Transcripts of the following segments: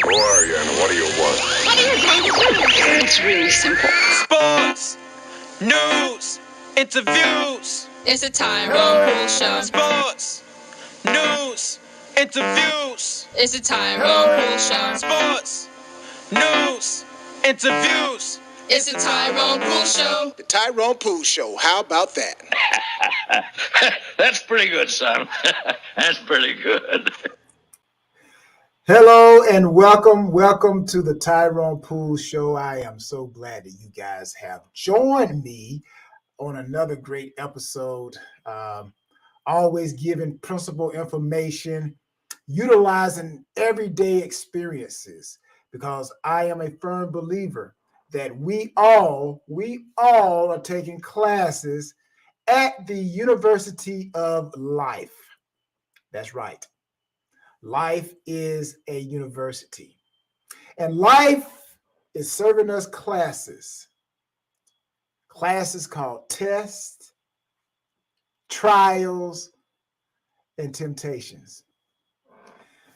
Who are you and what do you want? What are you going to do? It's really simple. Sports, news, interviews. It's a Tyrone Poole Show. Sports, news, interviews. It's a Tyrone Poole Show. Sports, news, interviews. It's a Tyrone Poole Show. The Tyrone Poole Show. How about that? That's pretty good, son. That's pretty good. Hello and welcome to the Tyrone Poole Show. I am so glad that you guys have joined me on another great episode. Always giving principal information, utilizing everyday experiences, because I am a firm believer that we all are taking classes at the University of Life. That's right. Life is a university, and life is serving us classes called tests, trials, and temptations.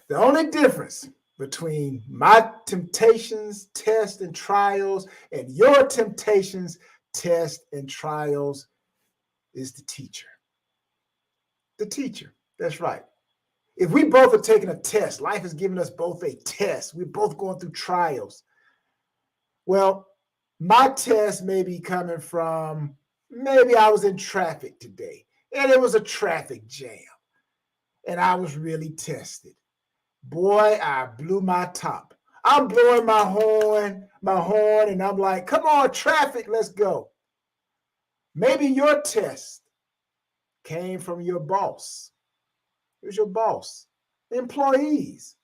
The only difference between my temptations, tests, and trials, and your temptations, tests, and trials is the teacher. The teacher, that's right. If we both are taking a test, life has given us both a test. We're both going through trials. Well, my test may be coming from maybe I was in traffic today and it was a traffic jam and I was really tested. Boy, I blew my top. I'm blowing my horn, and I'm like, come on, traffic, let's go. Maybe your test came from your boss. It was your boss, employees,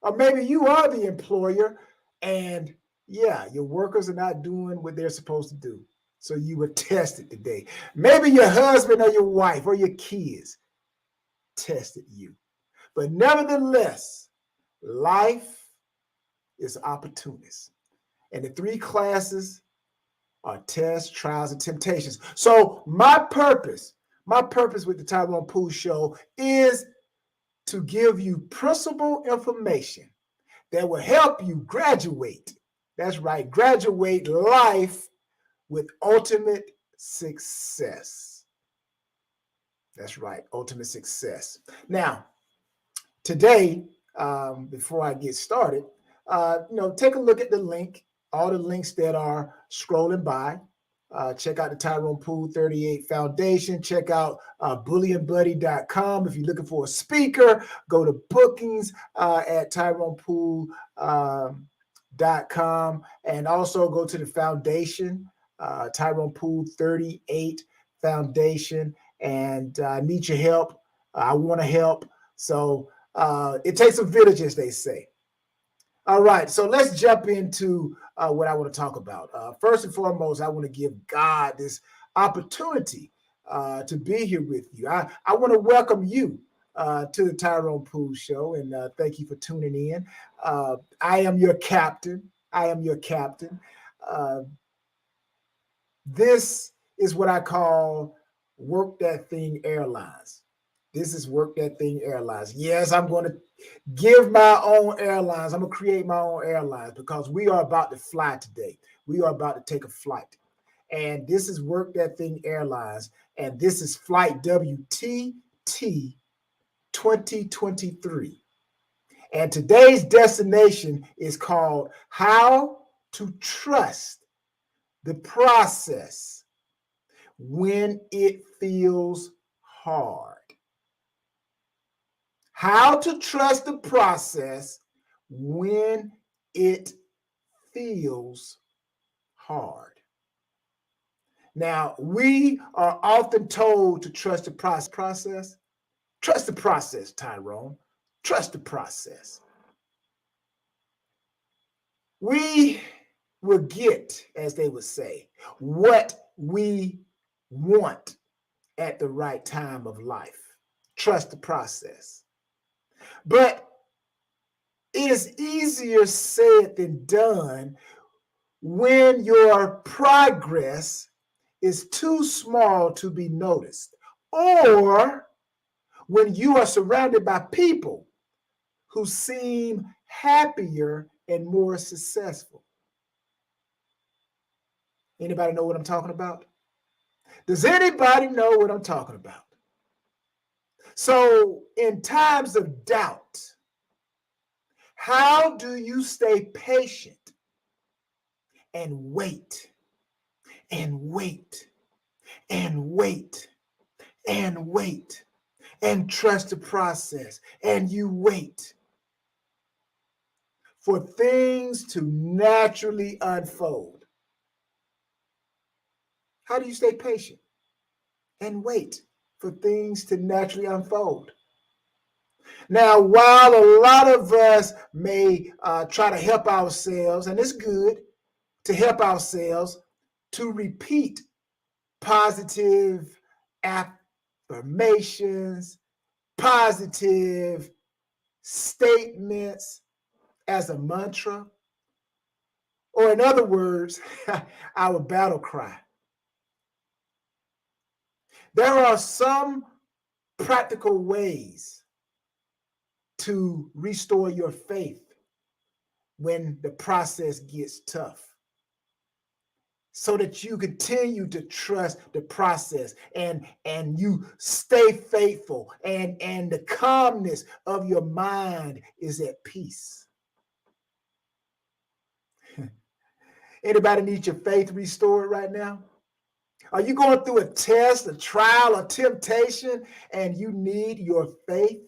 or maybe you are the employer and your workers are not doing what they're supposed to do. So you were tested today. Maybe your husband or your wife or your kids tested you. But nevertheless, life is opportunist. And the three classes are tests, trials, and temptations. So my purpose with the Tyrone Poole Show is to give you principal information that will help you graduate. That's right, graduate life with ultimate success. That's right, ultimate success. Now, today, before I get started, take a look at the link, all the links that are scrolling by. Check out the Tyrone Poole 38 Foundation. Check out bullyandbuddy.com. If you're looking for a speaker, go to bookings at tyronepoole.com, and also go to the foundation, Tyrone Poole 38 Foundation, and I need your help. I want to help. So it takes a village, as they say. All right, so let's jump into what I want to talk about. First and foremost, I want to give God this opportunity to be here with you. I want to welcome you to the Tyrone Poole Show, and thank you for tuning in. I am your captain. This is what I call Work That Thing Airlines. This is Work That Thing Airlines. Yes, I'm going to give my own airlines. I'm going to create my own airlines because we are about to fly today. We are about to take a flight. And this is Work That Thing Airlines. And this is flight WTT 2023. And today's destination is called How to Trust the Process When It Feels Hard. How to trust the process when it feels hard. Now, we are often told to trust the process. Trust the process, Tyrone. Trust the process. We will get, as they would say, what we want at the right time of life. Trust the process. But it is easier said than done when your progress is too small to be noticed, or when you are surrounded by people who seem happier, and more successful. Anybody know what I'm talking about? Does anybody know what I'm talking about? So in times of doubt, how do you stay patient and wait and wait and wait and wait and trust the process, and you wait for things to naturally unfold? How do you stay patient and wait for things to naturally unfold? Now, while a lot of us may try to help ourselves, and it's good to help ourselves to repeat positive affirmations, positive statements as a mantra, or in other words, our battle cry. There are some practical ways to restore your faith when the process gets tough, so that you continue to trust the process and you stay faithful and the calmness of your mind is at peace. Anybody need your faith restored right now? Are you going through a test, a trial, a temptation, and you need your faith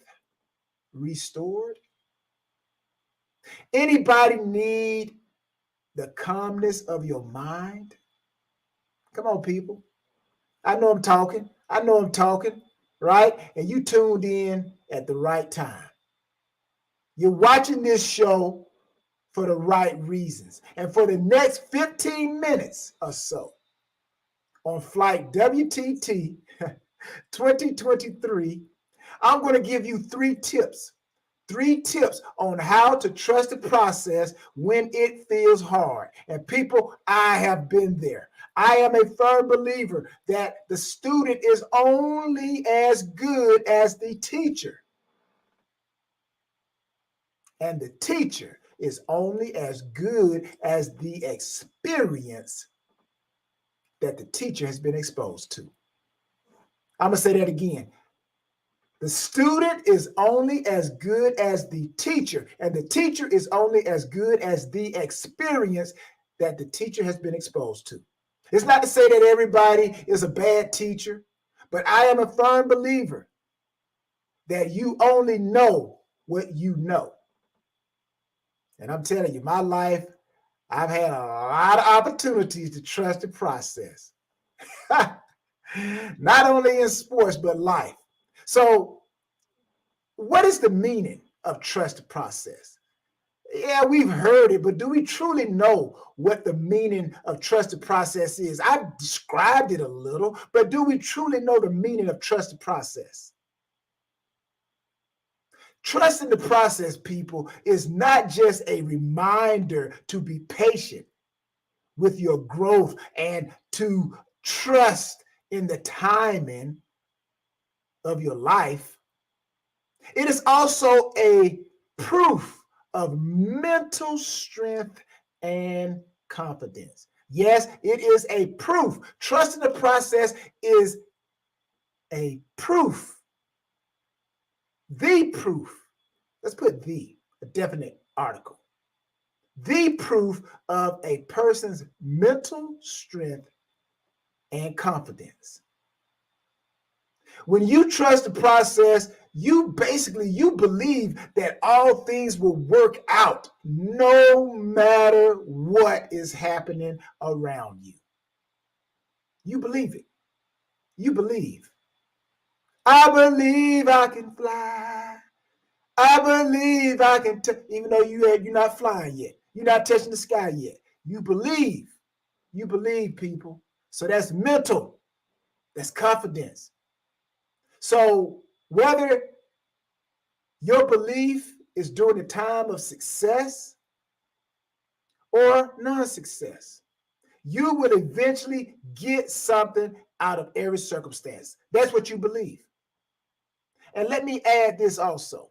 restored? Anybody need the calmness of your mind? Come on, people. I know I'm talking, right? And you tuned in at the right time. You're watching this show for the right reasons. And for the next 15 minutes or so on Flight WTT 2023, I'm going to give you three tips on how to trust the process when it feels hard. And people, I have been there. I am a firm believer that the student is only as good as the teacher. And the teacher is only as good as the experience that the teacher has been exposed to. I'm going to say that again. The student is only as good as the teacher, and the teacher is only as good as the experience that the teacher has been exposed to. It's not to say that everybody is a bad teacher, but I am a firm believer that you only know what you know. And I'm telling you, my life, I've had a lot of opportunities to trust the process. Not only in sports, but life. So what is the meaning of trust the process? Yeah, we've heard it, but do we truly know what the meaning of trust the process is? I've described it a little, but do we truly know the meaning of trust the process? Trusting the process, people, is not just a reminder to be patient with your growth and to trust in the timing of your life. It is also a proof of mental strength and confidence. Yes, it is a proof. Trusting the process is a proof. The proof. Let's put a definite article. The proof of a person's mental strength and confidence. When you trust the process, you believe that all things will work out no matter what is happening around you. You believe it. You believe. I believe I can fly. I believe I can, even though you're not flying yet. You're not touching the sky yet. You believe. You believe, people. So that's mental. That's confidence. So whether your belief is during a time of success or non-success, you will eventually get something out of every circumstance. That's what you believe. And let me add this also.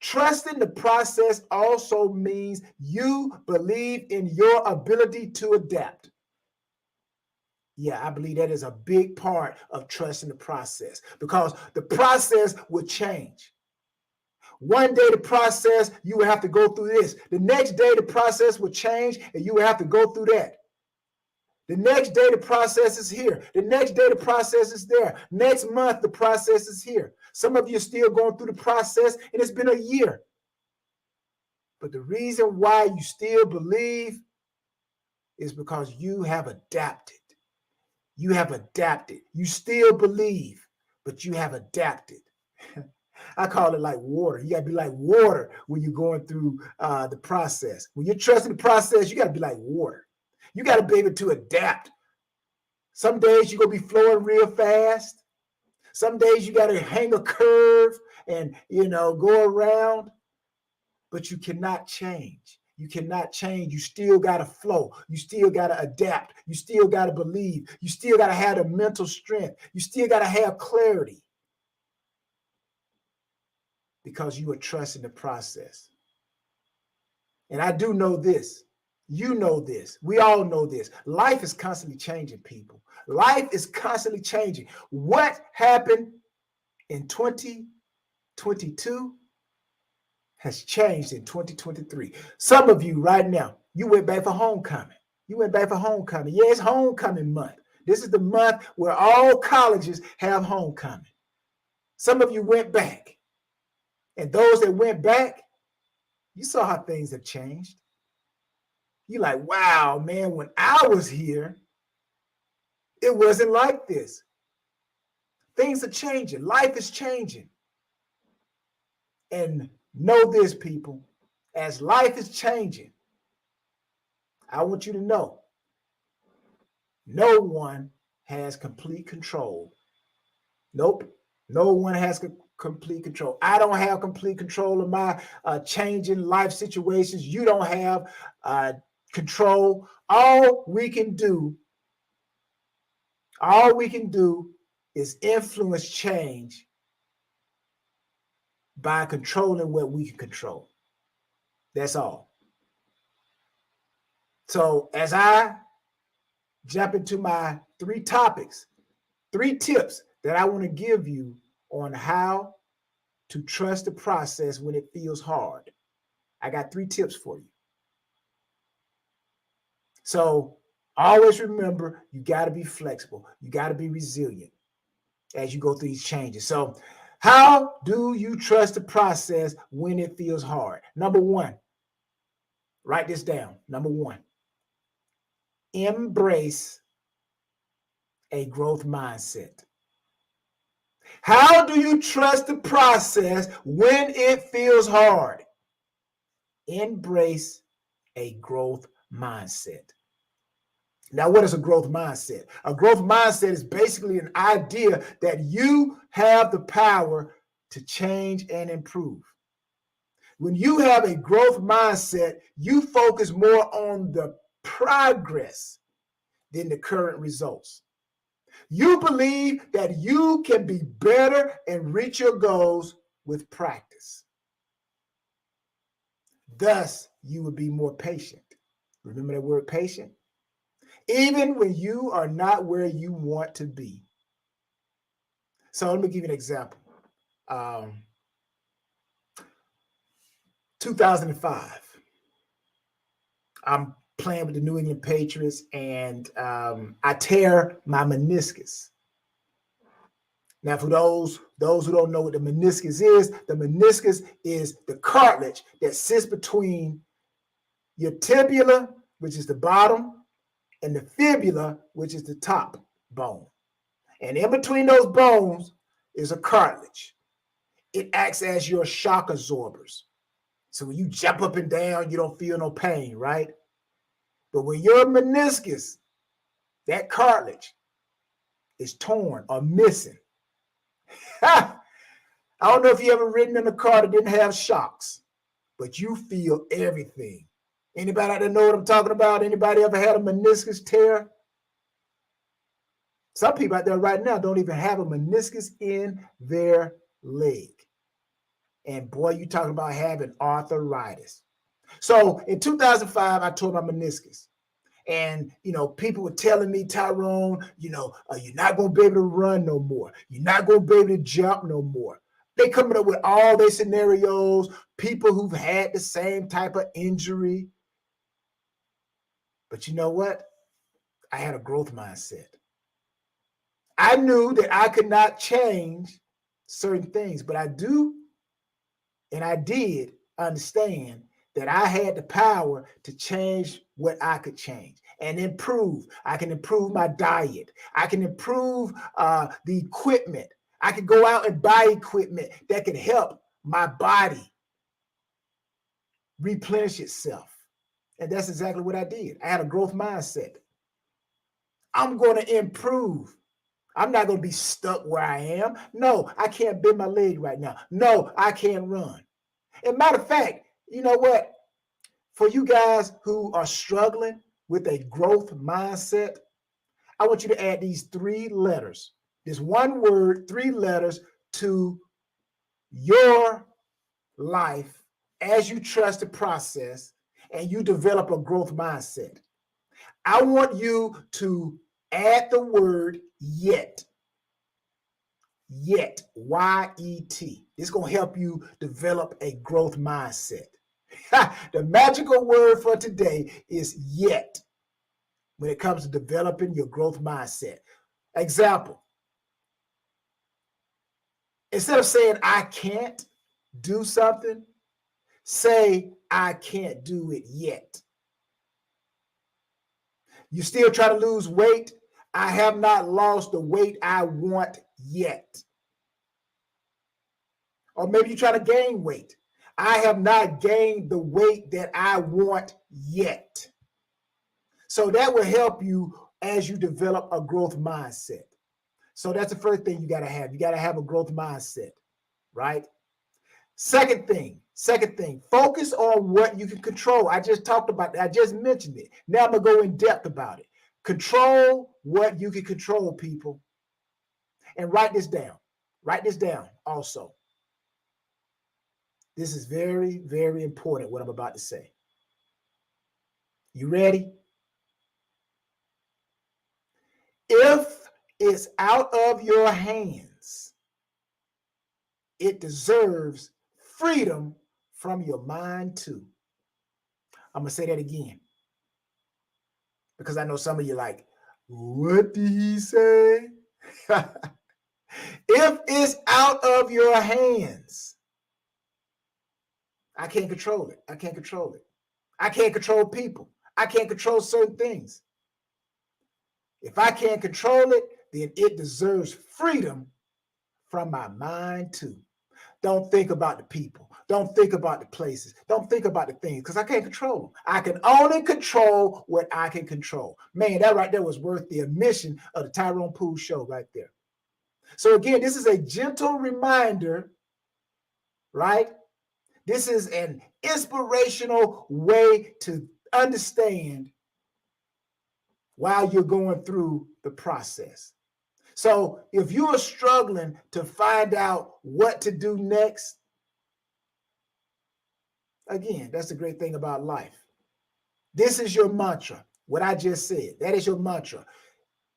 Trusting the process also means you believe in your ability to adapt. Yeah, I believe that is a big part of trusting the process because the process will change. One day the process, you will have to go through this. The next day the process will change and you will have to go through that. The next day the process is here. The next day the process is there. Next month the process is here. Some of you are still going through the process and it's been a year. But the reason why you still believe is because you have adapted. You have adapted. You still believe, but you have adapted. I call it like water. You got to be like water when you're going through the process. When you're trusting the process, you got to be like water. You got to be able to adapt. Some days you're going to be flowing real fast. Some days you got to hang a curve and, go around. But you cannot change. You cannot change. You still got to flow. You still got to adapt. You still got to believe. You still got to have the mental strength. You still got to have clarity because you are trusting the process. And I do know this. You know this. We all know this. Life is constantly changing, people. Life is constantly changing. What happened in 2022 has changed in 2023. Some of you right now, you went back for homecoming. You went back for homecoming. Yeah, it's homecoming month. This is the month where all colleges have homecoming. Some of you went back. And those that went back, you saw how things have changed. You're like, wow, man, when I was here, it wasn't like this. Things are changing. Life is changing. And know this, people, as life is changing, I want you to know, no one has complete control. Nope, no one has complete control. I don't have complete control of my changing life situations. You don't have control. All we can do is influence change by controlling what we can control. That's all. So as I jump into my 3 topics, 3 tips that I want to give you on how to trust the process when it feels hard. I got 3 tips for you. So always remember, you got to be flexible. You got to be resilient as you go through these changes. So how do you trust the process when it feels hard? Number 1, write this down. Number 1, embrace a growth mindset. How do you trust the process when it feels hard? Embrace a growth mindset. Now, what is a growth mindset? A growth mindset is basically an idea that you have the power to change and improve. When you have a growth mindset, you focus more on the progress than the current results. You believe that you can be better and reach your goals with practice. Thus, you will be more patient. Remember that word patient? Even when you are not where you want to be. So let me give you an example. 2005, I'm playing with the New England Patriots and I tear my meniscus. Now, for those who don't know what the meniscus is the cartilage that sits between your tibia, which is the bottom, and the fibula, which is the top bone. And in between those bones is a cartilage. It acts as your shock absorbers. So when you jump up and down, you don't feel no pain, right? But when your meniscus, that cartilage, is torn or missing, I don't know if you ever ridden in a car that didn't have shocks, but you feel everything. Anybody out there know what I'm talking about? Anybody ever had a meniscus tear? Some people out there right now don't even have a meniscus in their leg. And boy, you talking about having arthritis. So in 2005, I tore my meniscus. And, people were telling me, Tyrone, you're not going to be able to run no more. You're not going to be able to jump no more. They coming up with all their scenarios, people who've had the same type of injury. But you know what? I had a growth mindset. I knew that I could not change certain things, but I do, and I did understand that I had the power to change what I could change and improve. I can improve my diet. I can improve the equipment. I could go out and buy equipment that could help my body replenish itself. And that's exactly what I did. I had a growth mindset. I'm going to improve. I'm not going to be stuck where I am. No, I can't bend my leg right now. No, I can't run. And matter of fact, you know what? For you guys who are struggling with a growth mindset, I want you to add these 3 letters, this one word, 3 letters to your life as you trust the process and you develop a growth mindset. I want you to add the word yet. Yet, Y-E-T. It's going to help you develop a growth mindset. The magical word for today is yet when it comes to developing your growth mindset. Example. Instead of saying I can't do something, say I can't do it yet. You still try to lose weight? I have not lost the weight I want yet. Or maybe you try to gain weight. I have not gained the weight that I want yet. So that will help you as you develop a growth mindset. So that's the first thing you got to have. You got to have a growth mindset, right? Second thing, focus on what you can control. I just talked about that. I just mentioned it. Now I'm going to go in depth about it. Control what you can control, people. And write this down. Write this down also. This is very, very important, what I'm about to say. You ready? If it's out of your hands, it deserves freedom from your mind too. I'm going to say that again. Because I know some of you like, what did he say? If it's out of your hands, I can't control it. I can't control it. I can't control people. I can't control certain things. If I can't control it, then it deserves freedom from my mind too. Don't think about the people. Don't think about the places. Don't think about the things because I can't control them. I can only control what I can control. Man, that right there was worth the admission of the Tyrone Poole Show right there. So again, this is a gentle reminder, right? This is an inspirational way to understand while you're going through the process. So if you are struggling to find out what to do next, again, that's the great thing about life. This is your mantra, what I just said. That is your mantra.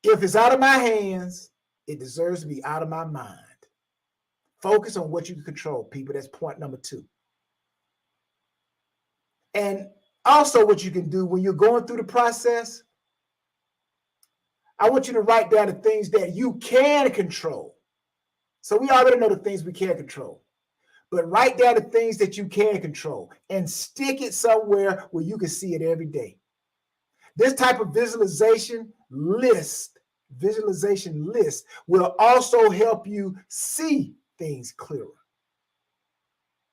If it's out of my hands, it deserves to be out of my mind. Focus on what you can control, people. That's point number 2. And also what you can do when you're going through the process, I want you to write down the things that you can control. So we already know the things we can't control. But write down the things that you can control and stick it somewhere where you can see it every day. This type of visualization list will also help you see things clearer.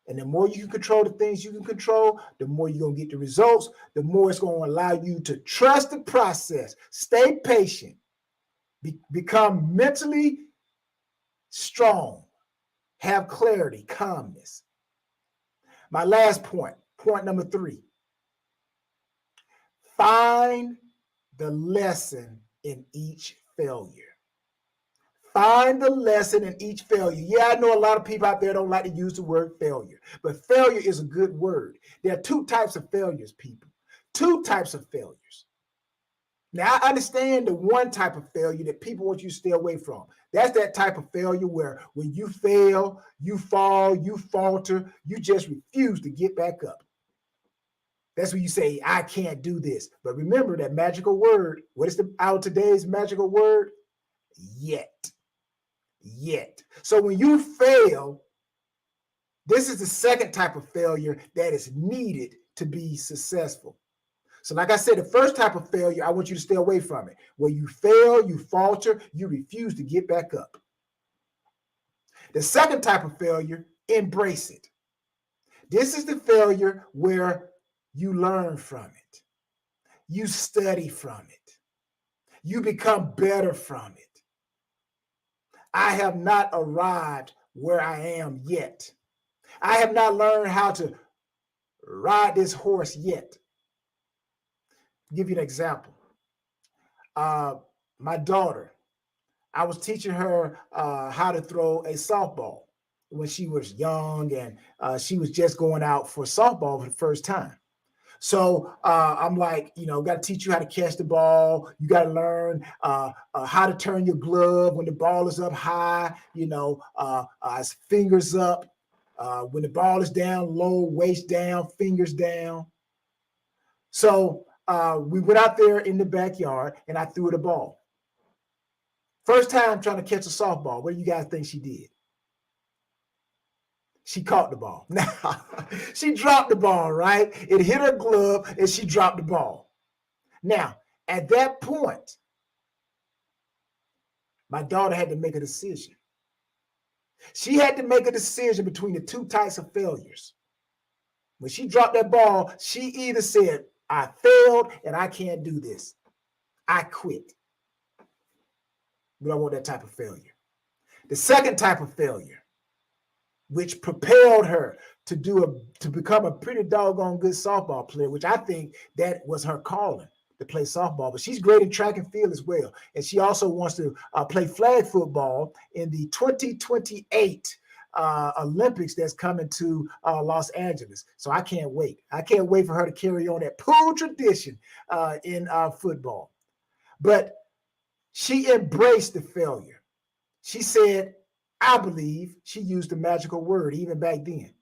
And the more you can control the things you can control, the more you're going to get the results, the more it's going to allow you to trust the process, stay patient, become mentally strong, have clarity, calmness. My last point number 3. Find the lesson in each failure. Find the lesson in each failure. Yeah, I know a lot of people out there don't like to use the word failure, but failure is a good word. There are two types of failures, people. Two types of failures. Now, I understand the one type of failure that people want you to stay away from. That's that type of failure where when you fail, you fall, you falter, you just refuse to get back up. That's when you say, I can't do this. But remember that magical word. What is today's magical word? Yet. Yet. So when you fail, this is the second type of failure that is needed to be successful. So like I said, the first type of failure, I want you to stay away from it. Where you fail, you falter, you refuse to get back up. The second type of failure, embrace it. This is the failure where you learn from it. You study from it. You become better from it. I have not arrived where I am yet. I have not learned how to ride this horse yet. I'll give you an example. My daughter, I was teaching her how to throw a softball when she was young, and she was just going out for softball for the first time. So I'm like, got to teach you how to catch the ball. You got to learn how to turn your glove when the ball is up high, fingers up. When the ball is down low, waist down, fingers down. So we went out there in the backyard and I threw the ball. First time trying to catch a softball. What do you guys think she did? She caught the ball. Now, she dropped the ball, right? It hit her glove and she dropped the ball. Now, at that point, my daughter had to make a decision. She had to make a decision between the two types of failures. When she dropped that ball, she either said, I failed and I can't do this. I quit. We don't want that type of failure. The second type of failure, which propelled her to become a pretty doggone good softball player, which I think that was her calling, to play softball. But she's great in track and field as well. And she also wants to play flag football in the 2028 Olympics that's coming to Los Angeles. So I can't wait. I can't wait for her to carry on that pool tradition in football. But she embraced the failure. She said, I believe she used the magical word even back then.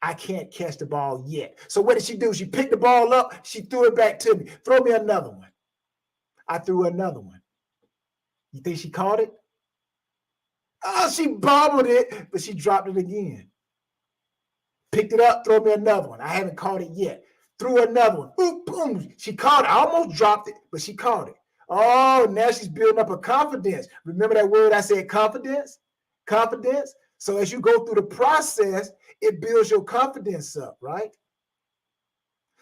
I can't catch the ball yet. So what did she do? She picked the ball up. She threw it back to me. Throw me another one. I threw another one. You think she caught it? Oh, she bobbled it, but she dropped it again. Picked it up, throw me another one. I haven't caught it yet. Threw another one. Boom, boom. She caught it. I almost dropped it, but she caught it. Oh, now she's building up her confidence. Remember that word I said, confidence? Confidence. So as you go through the process, it builds your confidence up, right?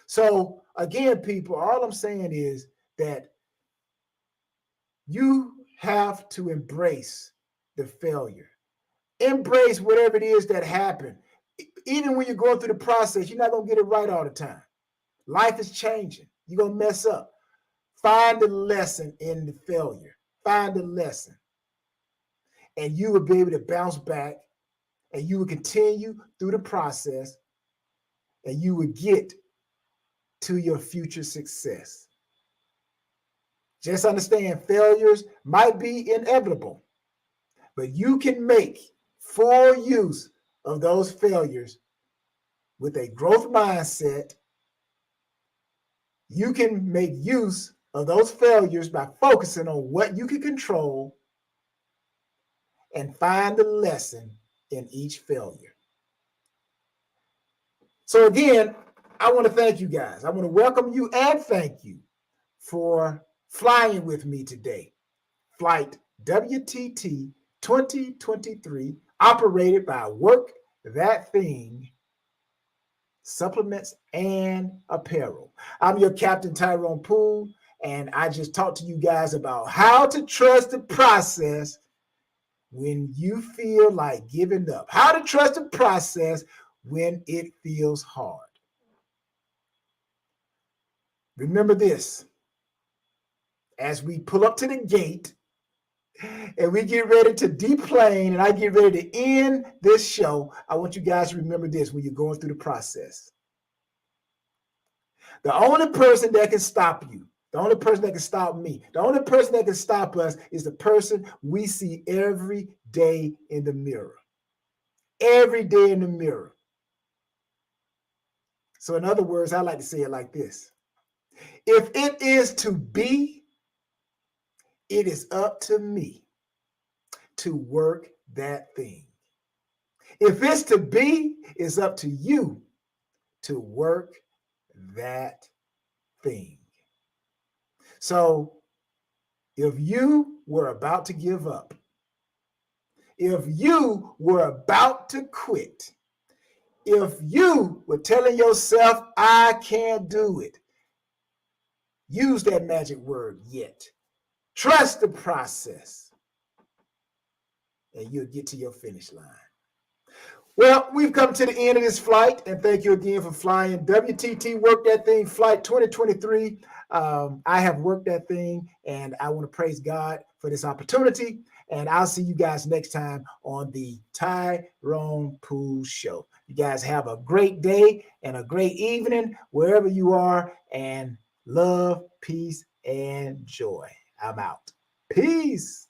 So again, people, all I'm saying is that you have to embrace the failure. Embrace whatever it is that happened. Even when you're going through the process, you're not going to get it right all the time. Life is changing. You're going to mess up. Find the lesson in the failure. Find the lesson. And you will be able to bounce back, and you will continue through the process, and you will get to your future success. Just understand, failures might be inevitable, but you can make full use of those failures with a growth mindset. You can make use of those failures by focusing on what you can control and find the lesson in each failure. So again, I want to thank you guys. I want to welcome you and thank you for flying with me today. Flight WTT 2023, operated by Work That Thing Supplements and Apparel. I'm your Captain Tyrone Poole, and I just talked to you guys about how to trust the process when you feel like giving up. How to trust the process when it feels hard. Remember this. As we pull up to the gate, and we get ready to deplane and I get ready to end this show, I want you guys to remember this when you're going through the process. The only person that can stop you, the only person that can stop me, the only person that can stop us is the person we see every day in the mirror. Every day in the mirror. So in other words, I like to say it like this. If it is to be, it is up to me to work that thing. If it's to be, it's up to you to work that thing. So if you were about to give up, if you were about to quit, if you were telling yourself, I can't do it, use that magic word yet. Trust the process, and you'll get to your finish line. Well, we've come to the end of this flight, and thank you again for flying WTT Work That Thing Flight 2023. I have worked that thing, and I want to praise God for this opportunity. And I'll see you guys next time on the Tyrone Poole Show. You guys have a great day and a great evening wherever you are, and love, peace, and joy. I'm out. Peace.